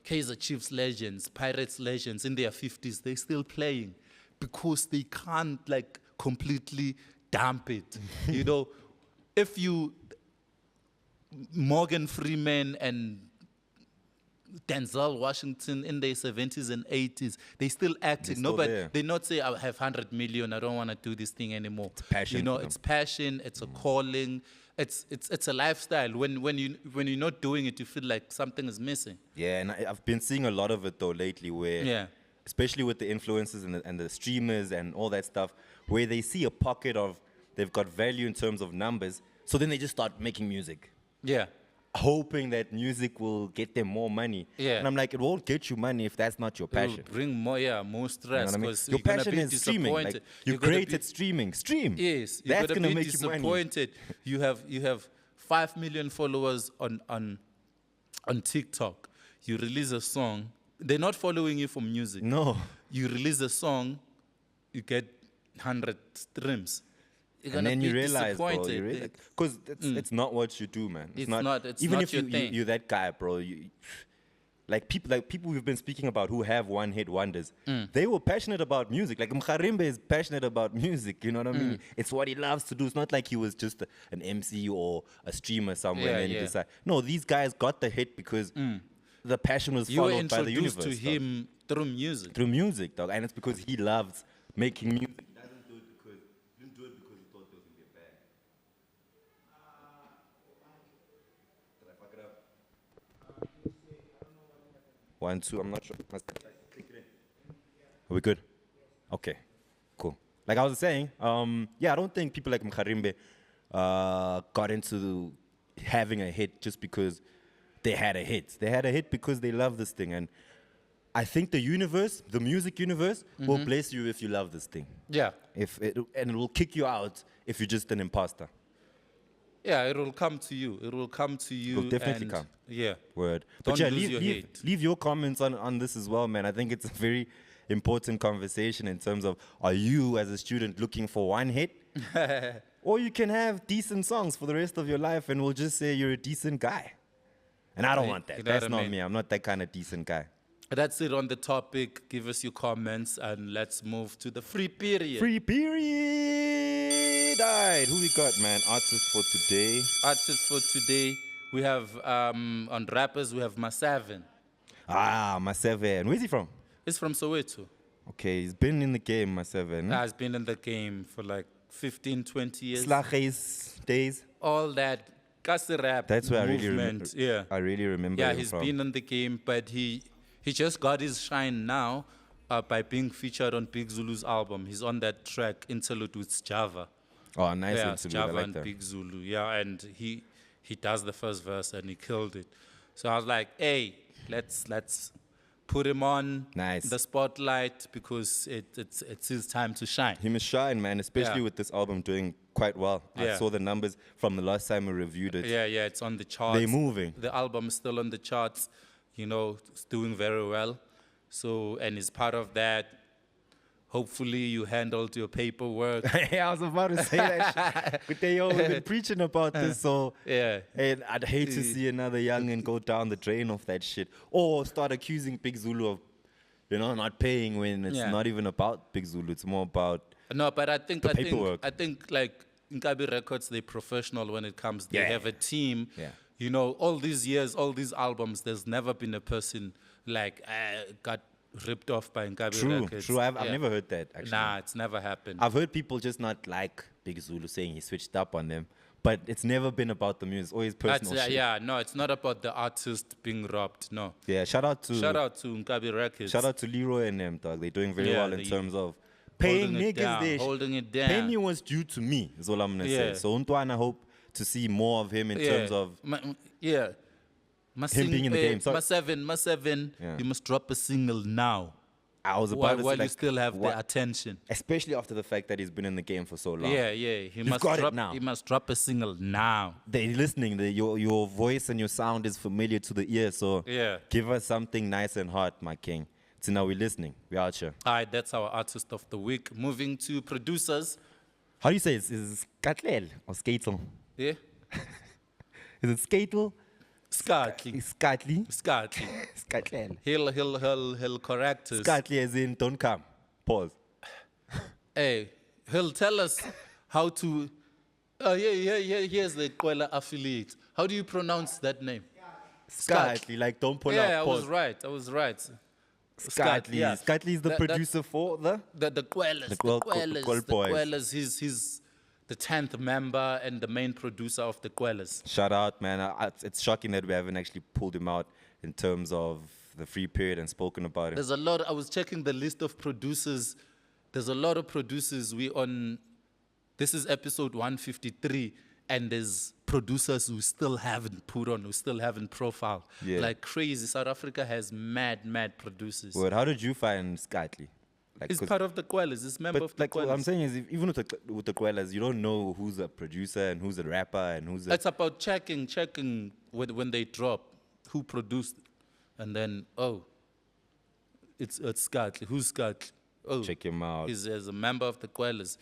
F: Kaizer Chiefs legends, Pirates legends in their 50s, they're still playing because they can't like completely dump it. You know, if you Morgan Freeman and Denzel Washington in their 70s and 80s, they still acting.
B: still there.
F: They not say I have 100 million. I don't want to do this thing anymore. It's
B: passion
F: You know,
B: for them.
F: it's passion. It's a calling. It's a lifestyle. When you're not doing it, you feel like something is missing.
B: Yeah, and I've been seeing a lot of it though lately, where
F: Yeah.
B: especially with the influencers and the streamers and all that stuff, where they see a pocket of they've got value in terms of numbers, so then they just start making music,
F: Yeah.
B: hoping that music will get them more money.
F: Yeah.
B: And I'm like, it won't get you money if that's not your
F: It will
B: passion.
F: bring more
B: You
F: stress
B: know what I mean?
F: because
B: Your
F: you're gonna
B: passion
F: be
B: is streaming. Like,
F: disappointed.
B: you
F: You're gonna
B: created
F: be-
B: streaming. Stream.
F: Yes, you're
B: That's
F: gonna
B: gonna
F: be
B: make you money.
F: disappointed. You have 5 million followers on TikTok. You release a song. They're not following you for music.
B: No.
F: You release a song, you get 100 streams. You're
B: And
F: gonna
B: then
F: be
B: you realize, bro,
F: disappointed.
B: because it's not what you do, man.
F: It's not
B: even
F: not
B: if
F: your thing.
B: you're that guy, bro. Like people we've been speaking about who have one-hit wonders, they were passionate about music. Like Mkharimbe is passionate about music. You know what I mean? It's what he loves to do. It's not like he was just an MC or a streamer somewhere.
F: Yeah,
B: and then he
F: yeah.
B: decided. No, these guys got the hit because the passion was
F: You were
B: followed by the universe.
F: introduced to
B: dog.
F: him through music.
B: Through music, dog, and it's because he loves making music. He doesn't do it because he didn't do it because he thought there was gonna be a bag. Did I fuck it up? 1, 2. I'm not sure. Are we good? Okay, cool. Like I was saying, I don't think people like Mkharimbe got into having a hit just because they had a hit. They had a hit because they love this thing. And I think the universe, the music universe, will bless you if you love this thing.
F: Yeah.
B: And it will kick you out if you're just an imposter.
F: Yeah, it will come to you. It will come to you.
B: It'll definitely
F: and
B: come.
F: Yeah.
B: Word.
F: Don't
B: But yeah,
F: lose your hate.
B: leave your comments on this as well, man. I think it's a very important conversation in terms of, are you as a student looking for one hit? Or you can have decent songs for the rest of your life and we'll just say you're a decent guy. And I don't want that.
F: You know
B: That's
F: what I
B: not
F: mean?
B: me. I'm not that kind of decent guy.
F: That's it on the topic. Give us your comments and let's move to the free period.
B: Free period. All right, who we got, man? Artist for today.
F: Artists for today, we have, on rappers, we have MaSeven.
B: MaSeven. Where's he from?
F: He's from Soweto.
B: Okay, he's been in the game, MaSeven.
F: He's been in the game for like 15, 20 years.
B: Slaches days.
F: All that Kasi rap
B: That's where
F: movement.
B: I really remember
F: Yeah,
B: him
F: he's
B: from.
F: been in the game, but he just got his shine now by being featured on Big Zulu's album. He's on that track, Interlude with Java.
B: Oh, nice
F: Yeah, it's
B: interview. I
F: Java
B: like
F: and
B: that.
F: Big Zulu. Yeah, and he does the first verse and he killed it. So I was like, hey, let's put him on
B: Nice.
F: the spotlight because it's his time to shine.
B: He must shine, man, especially
F: Yeah.
B: with this album doing quite well. I
F: Yeah.
B: saw the numbers from the last time we reviewed it.
F: Yeah, it's on the charts.
B: They're moving.
F: The album is still on the charts. It's doing very well. So, and as part of that, hopefully you handled your paperwork.
B: I was about to say that shit. But we've been preaching about this, so
F: Yeah.
B: and I'd hate to see another youngin go down the drain of that shit. Or start accusing Big Zulu of, not paying when it's
F: Yeah.
B: not even about Big Zulu. It's more about
F: No, but I think
B: paperwork.
F: like Nkabi Records, they're professional when it comes. They
B: Yeah.
F: have a team.
B: Yeah.
F: All these years, all these albums, there's never been a person like got ripped off by Nkabi Records.
B: True. I've
F: Yeah.
B: never heard that, actually.
F: Nah, it's never happened.
B: I've heard people just not like Big Zulu saying he switched up on them. But it's never been about the music. It's always personal shit.
F: No, it's not about the artist being robbed. No.
B: Yeah, shout out to
F: Nkabi Records.
B: Shout out to Leroy and them, dog. They're doing very
F: Yeah,
B: well in
F: they-
B: terms of paying
F: holding it
B: niggas
F: down,
B: their
F: holding it down.
B: Pay me what's due to me, is all I'm going to say.
F: Yeah.
B: So Untwana, I hope to see more of him in terms of
F: Him
B: being in the game. Sorry.
F: MaSeven,
B: Yeah.
F: you must drop a single now.
B: I was
F: While,
B: about to say,
F: while you
B: like,
F: still have
B: what-
F: the attention.
B: especially after the fact that he's been in the game for so long.
F: Yeah. He must
B: got it
F: drop
B: now.
F: He must drop a single now.
B: They're listening. Your voice and your sound is familiar to the ear. So
F: Yeah.
B: give us something nice and hot, my king. So now we're listening. We're out here.
F: All right, that's our artist of the week. Moving to producers.
B: How do you say it? Is it Skatle or Skatle?
F: Yeah.
B: Is it Skatle?
F: Skatle.
B: Skatle?
F: Skatle.
B: Skatle.
F: He'll correct us.
B: Skatle as in don't come. Pause.
F: Hey, he'll tell us how to. Here's the Kwela affiliate. How do you pronounce that name?
B: Skatle, like don't pull
F: Yeah,
B: out.
F: I was right.
B: Skatle.
F: yeah.
B: Skatle is the
F: That-
B: producer for the.
F: The Quellas,
B: The Quell boys.
F: Quellas. He's the 10th member and the main producer of the Quellas.
B: Shout out, man. It's shocking that we haven't actually pulled him out in terms of the free period and spoken about it.
F: There's a lot. I was checking the list of producers. There's a lot of producers. This is episode 153, and there's producers who still haven't put on, who still haven't profiled.
B: Yeah.
F: Like crazy. South Africa has mad producers.
B: Word, how did you find Skatle? Like,
F: He's
B: 'cause-
F: part of the Quellas. He's a member of
B: but
F: the
B: like what
F: Quellas.
B: I'm saying is, even with the Quellas, you don't know who's a producer and who's a rapper and who's a.
F: It's about checking when they drop, who produced, and then it's Skatle. Who's Skatle? Oh,
B: Check him out.
F: He's as a member of the Quellas.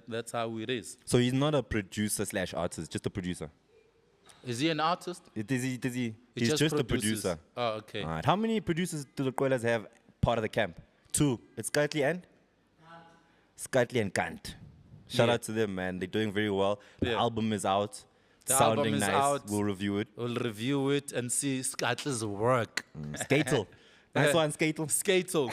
F: That's how it is.
B: So he's not a producer / artist, just a producer.
F: Is he an artist?
B: Does he?
F: He
B: He's just a
F: produces.
B: producer.
F: Oh, okay.
B: All right. How many producers do the Quellas have part of the camp? 2. It's Skatle and Kant. Shout
F: Yeah.
B: out to them, man. They're doing very well. The
F: Yeah.
B: album is out.
F: The
B: Sounding
F: album is
B: nice.
F: out.
B: We'll review it.
F: We'll review it and see Skatle's work.
B: Skatle. Nice one, Skatle.
F: Skatle.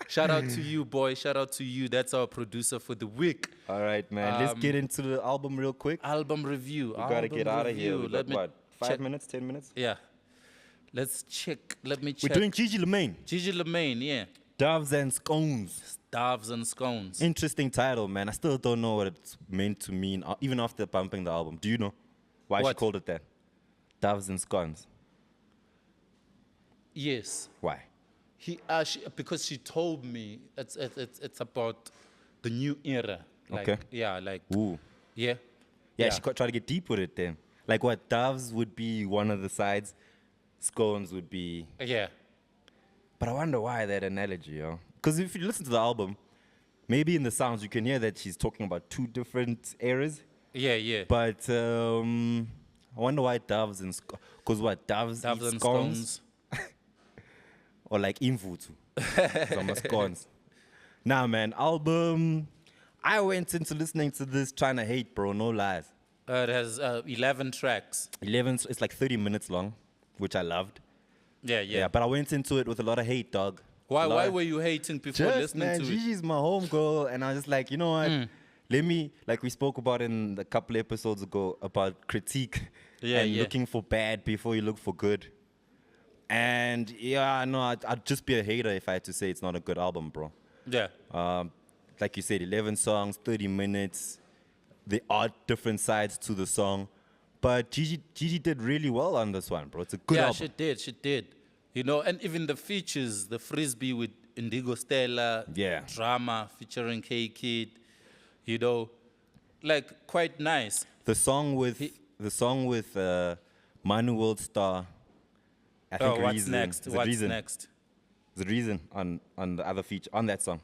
F: Shout out to you, boy. Shout out to you. That's our producer for the week.
B: All right, man. Let's get into the album real quick.
F: Album review.
B: We gotta get out of here. We
F: Let
B: got
F: me
B: what? 5
F: check-
B: minutes? 10 minutes?
F: Yeah. Let's check. Let me
B: We're
F: check.
B: doing Gigi LaMayne.
F: Gigi LaMayne, yeah.
B: Doves and Scones.
F: Doves and Scones.
B: Interesting title, man. I still don't know what it's meant to mean, even after bumping the album. Do you know why she
F: What?
B: called it that? Doves and Scones.
F: Yes.
B: Why?
F: Because she told me it's about the new era. Like,
B: Okay.
F: Yeah, like,
B: Ooh.
F: yeah.
B: Yeah, she tried to get deep with it then. Like what? Doves would be one of the sides, Scones would be.
F: Yeah.
B: But I wonder why that analogy, yo. Because if you listen to the album, maybe in the sounds you can hear that she's talking about two different eras.
F: Yeah, yeah.
B: But I wonder why doves and because what doves
F: Doves
B: eat
F: and
B: scones or like imvutu, some scones. Nah, man, album. I went into listening to this trying to hate, bro. No lies.
F: It has 11 tracks.
B: 11. It's like 30 minutes long, which I loved.
F: Yeah, yeah.
B: Yeah, but I went into it with a lot of hate, dog.
F: Why were you hating before
B: Just,
F: listening
B: man,
F: to it?
B: Gigi's my homegirl, and I was just like, you know what? Let me, like we spoke about in a couple episodes ago about critique
F: Yeah,
B: and
F: yeah.
B: looking for bad before you look for good. And yeah, no, I'd just be a hater if I had to say it's not a good album, bro.
F: Yeah.
B: Like you said, 11 songs, 30 minutes. There are different sides to the song. But Gigi did really well on this one, bro. It's a good
F: Yeah,
B: album.
F: she did. You know, and even the features, the Frisbee with Indigo Stella,
B: Yeah.
F: Drama featuring K-Kid, you know, like quite nice.
B: The song with Manu World Star. I think
F: What's
B: Reason.
F: next?
B: Is it
F: What's
B: Reason?
F: next?
B: The Reason on the other feature on that song.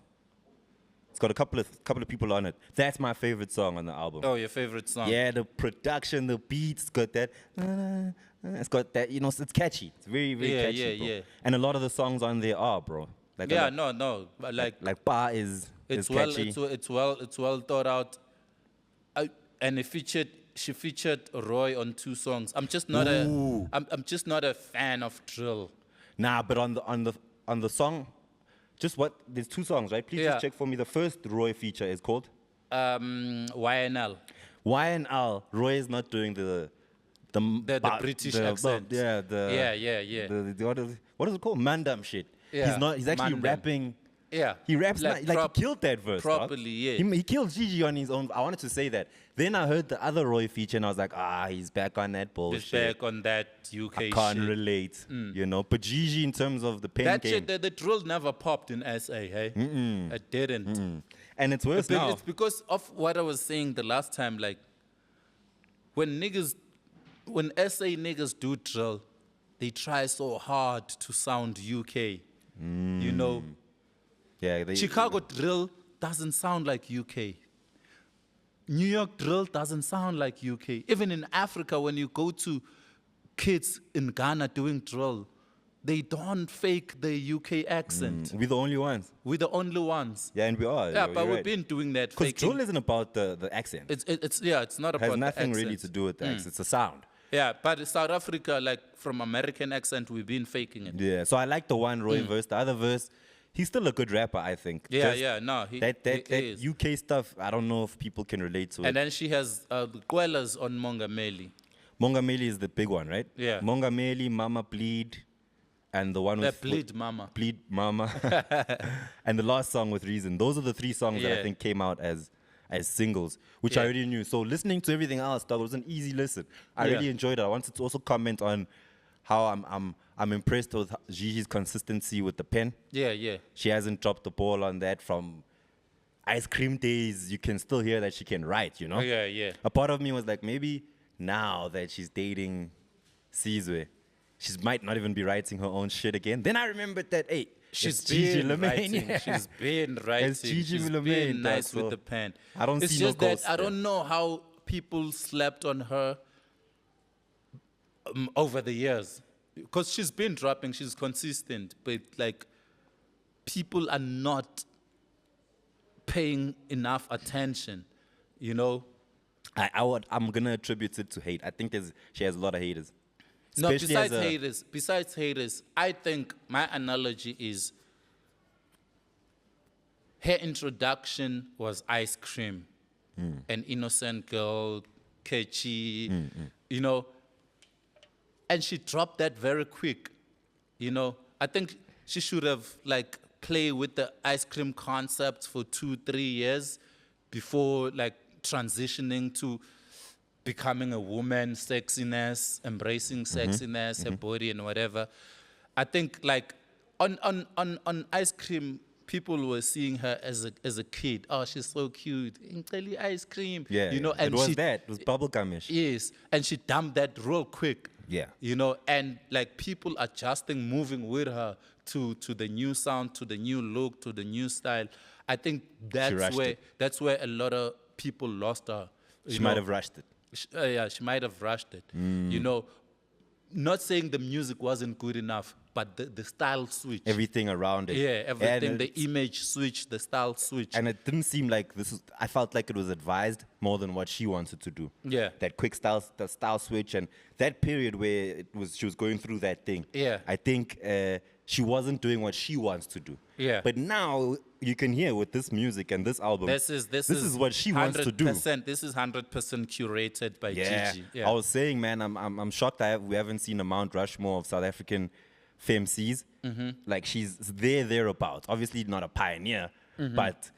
B: It's got a couple of people on it. That's my favorite song on the album.
F: Oh, your favorite song?
B: Yeah, the production, the beats, it's got that. It's got that. You know, it's catchy. It's very very
F: Yeah,
B: catchy,
F: yeah,
B: bro.
F: yeah.
B: And a lot of the songs on there are, bro. Like a
F: Yeah,
B: lot-
F: no, but
B: like Bar is catchy.
F: it's well thought out. And she featured Roy on 2 songs. I'm just not
B: Ooh.
F: I'm just not a fan of drill.
B: Nah, but on the song, just what? There's 2 songs, right? Please
F: Yeah.
B: just check for me. The first Roy feature is called
F: YNL.
B: YNL. Roy is not doing the
F: British accent.
B: Yeah, what is it called? Mandam shit.
F: Yeah,
B: He's actually
F: Mandam.
B: rapping.
F: Yeah.
B: He raps
F: Like
B: like he killed that verse. dog.
F: properly, yeah.
B: He killed Gigi on his own. I wanted to say that. Then I heard the other Roy feature and I was like, he's back on that bullshit.
F: Just back on that UK
B: I can't
F: shit.
B: relate, you know. But Gigi, in terms of the pen
F: That
B: game,
F: shit, the drill never popped in SA, hey? It didn't.
B: and it's worse now.
F: It's because of what I was saying the last time, like, when SA niggas do drill, they try so hard to sound UK, you know?
B: Yeah,
F: Chicago drill doesn't sound like UK. New York drill doesn't sound like UK. Even in Africa, when you go to kids in Ghana doing drill, they don't fake the UK accent.
B: We're the only ones.
F: We're the only ones.
B: Yeah, and we are.
F: Yeah,
B: you're
F: but we've
B: right.
F: been doing that
B: Because
F: faking.
B: drill isn't about the accent.
F: It's not
B: It has
F: about
B: nothing
F: the
B: really
F: accent.
B: to do with the accent. It's a sound.
F: Yeah, but South Africa, like from American accent, we've been faking it.
B: Yeah, so I like the one Roy verse. The other verse, he's still a good rapper, I think.
F: Yeah,
B: Just
F: yeah, no, he
B: that
F: is.
B: UK stuff, I don't know if people can relate to
F: And
B: it.
F: then she has the Quellas on Mongameli.
B: Mongameli is the big one, right?
F: Yeah.
B: Mongameli, Mama Bleed, and the one
F: The
B: with
F: Bleed Mama.
B: Bleed Mama, and the last song with Reason. Those are the 3 songs that I
F: Yeah.
B: think came out as singles, which I
F: Yeah.
B: already knew. So listening to everything else, that was an easy listen. I
F: Yeah.
B: really enjoyed it. I wanted to also comment on how I'm impressed with Gigi's consistency with the pen.
F: Yeah, yeah.
B: She hasn't dropped the ball on that from Ice Cream days. You can still hear that she can write, you know?
F: Yeah, yeah.
B: A part of me was like, maybe now that she's dating Sizwe, she might not even be writing her own shit again. Then I remembered that, hey,
F: She's
B: it's Gigi
F: been
B: LaMayne.
F: writing. She's been writing.
B: It's Gigi
F: She's
B: LaMayne,
F: been
B: dog,
F: nice
B: so
F: with the pen.
B: I don't
F: it's
B: see no
F: just that
B: ghosts
F: I
B: there.
F: don't know how people slept on her over the years. Because she's been dropping, she's consistent, but like people are not paying enough attention, you know?
B: I'm going to attribute it to hate. I think she has a lot of haters.
F: No,
B: Especially
F: besides haters, I think my analogy is her introduction was Ice Cream, an innocent girl, catchy, you know, and she dropped that very quick, you know. I think she should have like play with the ice cream concept for 2-3 years before like transitioning to becoming a woman, sexiness, embracing sexiness, her body and whatever. I think like on ice cream, people were seeing her as a kid. Oh, she's so cute. Incredible ice cream.
B: Yeah,
F: you know,
B: it
F: and
B: was that. It was bubblegum-ish.
F: Yes, and she dumped that real quick.
B: Yeah.
F: You know, and like people adjusting, moving with her to the new sound, to the new look, to the new style. I think that's where a lot of people lost her.
B: She might have rushed it.
F: She might have rushed it. You know, not saying the music wasn't good enough, but the style switch.
B: Everything around it.
F: Yeah, everything. The image switch, the style switch.
B: And it didn't seem like I felt like it was advised more than what she wanted to do.
F: Yeah.
B: That quick the style switch, and that period where she was going through that thing.
F: Yeah.
B: I think she wasn't doing what she wants to do.
F: Yeah.
B: But now you can hear with this music and this album,
F: This is
B: what she wants to do.
F: This is 100% curated by
B: Yeah.
F: Gigi. Yeah.
B: I was saying, man, I'm shocked we haven't seen a Mount Rushmore of South African femmes. Like she's thereabouts. Obviously not a pioneer, but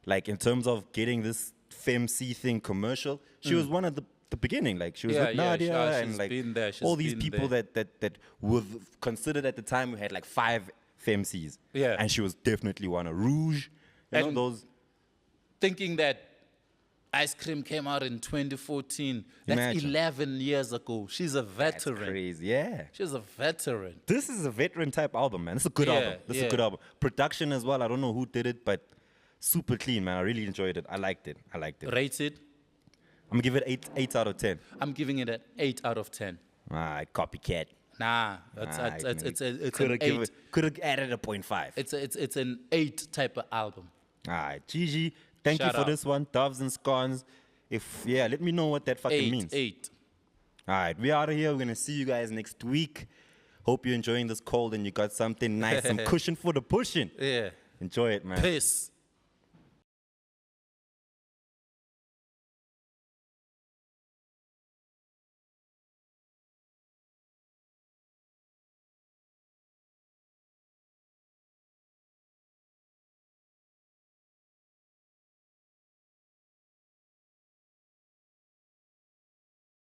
B: like in terms of getting this femc thing commercial, she was one of the beginning. Like she was with Nadia and like
F: been there.
B: all these people that were considered at the time. We had like 5 femcs.
F: Yeah.
B: And she was definitely one of Rouge. You know,
F: And
B: those.
F: Thinking that Ice Cream came out in 2014. That's
B: Imagine.
F: 11 years ago. She's a
B: That's
F: veteran.
B: crazy. Yeah.
F: She's a veteran.
B: This is a veteran type album, man. It's a good album. This is a good album. Production as well. I don't know who did it, but super clean, man. I really enjoyed it. I liked it.
F: Rated?
B: I'm gonna give it 8 out of 10.
F: I'm giving it an 8 out of 10.
B: Copycat.
F: Nah, it's an
B: Could
F: 8.
B: have added a 0.5.
F: It's an 8 type of album.
B: All right, Gigi. Thank you
F: Shout
B: for
F: out.
B: this one. Doves and Scones. Let me know what that fucking means.
F: 8.
B: All right, we're out of here. We're gonna see you guys next week. Hope you're enjoying this cold and you got something nice, some cushion for the pushing.
F: Yeah.
B: Enjoy it, man.
F: Peace.